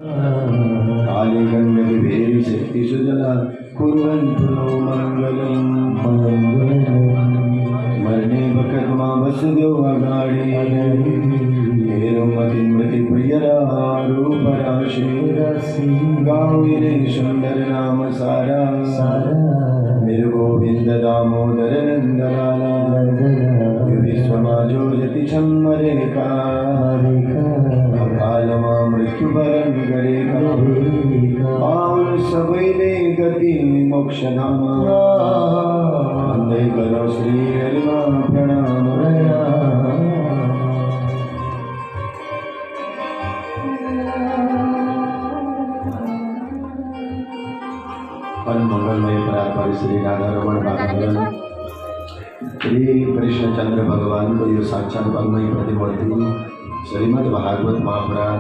काले गंडविभेरि शक्तिसुजला कुर्वन्तु नो मङ्गलम् मरणे बकर्मा वसुदेव अगाडि हेरुमतिमृतिप्रियरारूपराशि गाविने सुन्दर नाम सारा निर्गोविन्द दामोदर नन्दलाला विश्वमाजो यति छम्मरेका अकालमा मृत्युभरं गरेका पावन सबैले गति मोक्षधाम वन्दे करो श्री हरिमा प्रणाम परम मंगलमय परात्पर श्री राधा रमण बालगण श्री कृष्णचंद्र भगवान को ये साक्षात वाल्मीकि प्रतिमूर्ति श्रीमद् भागवत महापुराण